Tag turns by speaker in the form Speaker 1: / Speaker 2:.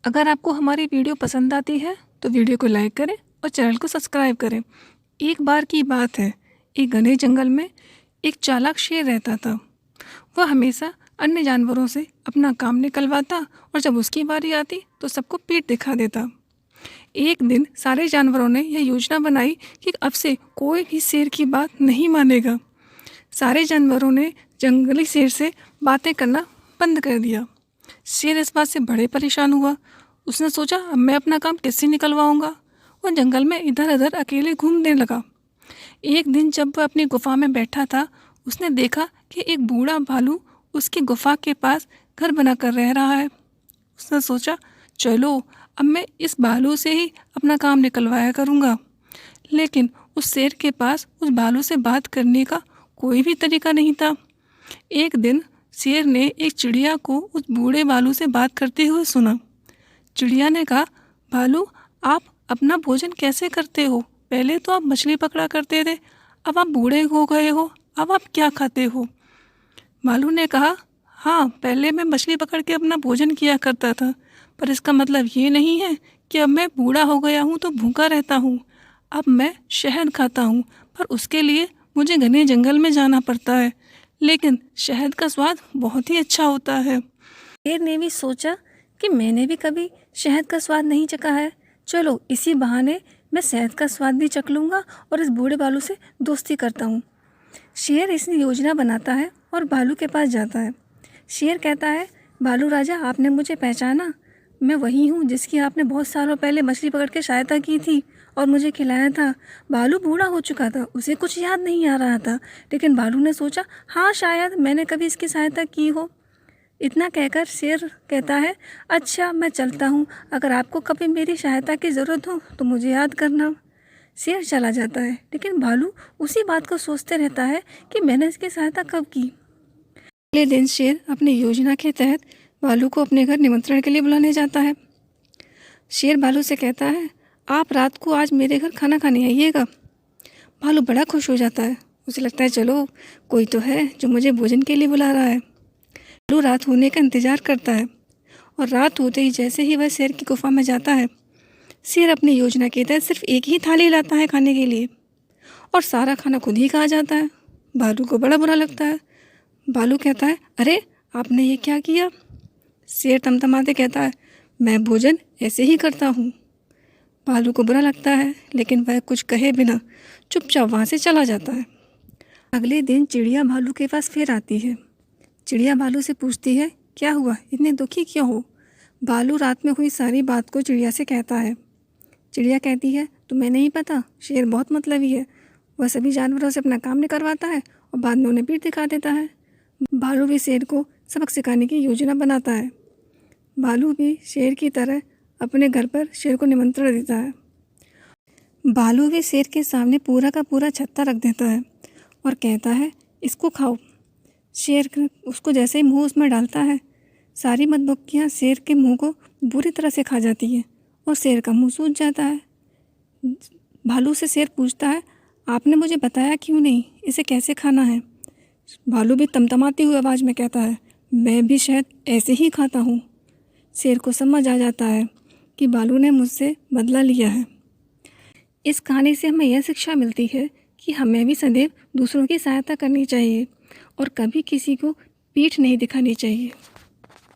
Speaker 1: अगर आपको हमारी वीडियो पसंद आती है तो वीडियो को लाइक करें और चैनल को सब्सक्राइब करें। एक बार की बात है, एक घने जंगल में एक चालाक शेर रहता था। वह हमेशा अन्य जानवरों से अपना काम निकलवाता और जब उसकी बारी आती तो सबको पीठ दिखा देता। एक दिन सारे जानवरों ने यह योजना बनाई कि अब से कोई भी शेर की बात नहीं मानेगा। सारे जानवरों ने जंगली शेर से बातें करना बंद कर दिया। शेर इस बात से बड़े परेशान हुआ। उसने सोचा, अब मैं अपना काम किससे निकलवाऊंगा। वह जंगल में इधर उधर अकेले घूमने लगा। एक दिन जब वह अपनी गुफा में बैठा था, उसने देखा कि एक बूढ़ा भालू उसकी गुफा के पास घर बनाकर रह रहा है। उसने सोचा, चलो अब मैं इस भालू से ही अपना काम निकलवाया करूँगा। लेकिन उस शेर के पास उस भालू से बात करने का कोई भी तरीका नहीं था। एक दिन शेर ने एक चिड़िया को उस बूढ़े भालू से बात करते हुए सुना। चिड़िया ने कहा, भालू, आप अपना भोजन कैसे करते हो? पहले तो आप मछली पकड़ा करते थे, अब आप बूढ़े हो गए हो, अब आप क्या खाते हो? भालू ने कहा, हाँ, पहले मैं मछली पकड़ के अपना भोजन किया करता था, पर इसका मतलब ये नहीं है कि अब मैं बूढ़ा हो गया हूँ तो भूखा रहता हूँ। अब मैं शहद खाता हूँ, पर उसके लिए मुझे घने जंगल में जाना पड़ता है, लेकिन शहद का स्वाद बहुत ही अच्छा होता है।
Speaker 2: शेर ने भी सोचा कि मैंने भी कभी शहद का स्वाद नहीं चखा है। चलो इसी बहाने मैं शहद का स्वाद भी चख लूँगा और इस बूढ़े भालू से दोस्ती करता हूँ। शेर इसकी योजना बनाता है और भालू के पास जाता है। शेर कहता है, भालू राजा, आपने मुझे पहचाना? मैं वही हूँ जिसकी आपने बहुत सालों पहले मछली पकड़ के सहायता की थी और मुझे खिलाया था। भालू बूढ़ा हो चुका था, उसे कुछ याद नहीं आ रहा था, लेकिन भालू ने सोचा, हाँ, शायद मैंने कभी इसकी सहायता की हो। इतना कहकर शेर कहता है, अच्छा, मैं चलता हूँ, अगर आपको कभी मेरी सहायता की ज़रूरत हो तो मुझे याद करना। शेर चला जाता है, लेकिन भालू उसी बात को सोचते रहता है कि मैंने इसकी सहायता कब की।
Speaker 1: अगले दिन शेर अपनी योजना के तहत भालू को अपने घर निमंत्रण के लिए बुलाने जाता है। शेर भालू से कहता है, आप रात को आज मेरे घर खाना खाने आइएगा। भालू बड़ा खुश हो जाता है। उसे लगता है, चलो कोई तो है जो मुझे भोजन के लिए बुला रहा है। भालू रात होने का इंतज़ार करता है और रात होते ही जैसे ही वह शेर की गुफा में जाता है, शेर अपनी योजना के तहत सिर्फ एक ही थाली लाता है खाने के लिए और सारा खाना खुद ही खा जाता है। भालू को बड़ा बुरा लगता है। भालू कहता है, अरे आपने ये क्या किया? शेर तमतमाते कहता है, मैं भोजन ऐसे ही करता हूँ। भालू को बुरा लगता है, लेकिन वह कुछ कहे बिना चुपचाप वहाँ से चला जाता है। अगले दिन चिड़िया भालू के पास फिर आती है। चिड़िया भालू से पूछती है, क्या हुआ, इतने दुखी क्यों हो? भालू रात में हुई सारी बात को चिड़िया से कहता है। चिड़िया कहती है, तुम्हें नहीं पता, शेर बहुत मतलबी है। वह सभी जानवरों से अपना काम निकलवाता है और बाद में उन्हें पीठ दिखा देता है। भालू भी शेर को सबक सिखाने की योजना बनाता है। भालू भी शेर की तरह अपने घर पर शेर को निमंत्रण देता है। भालू भी शेर के सामने पूरा का पूरा छत्ता रख देता है और कहता है, इसको खाओ। शेर उसको जैसे ही मुंह उसमें डालता है, सारी मधुमक्खियाँ शेर के मुंह को बुरी तरह से खा जाती हैं और शेर का मुंह सूज जाता है। भालू से शेर पूछता है, आपने मुझे बताया क्यों नहीं, इसे कैसे खाना है? भालू भी तमतमाती हुई आवाज़ में कहता है, मैं भी शायद ऐसे ही खाता हूँ। शेर को समझ आ जाता है कि भालू ने मुझसे बदला लिया है। इस कहानी से हमें यह शिक्षा मिलती है कि हमें भी सदैव दूसरों की सहायता करनी चाहिए और कभी किसी को पीठ नहीं दिखानी चाहिए।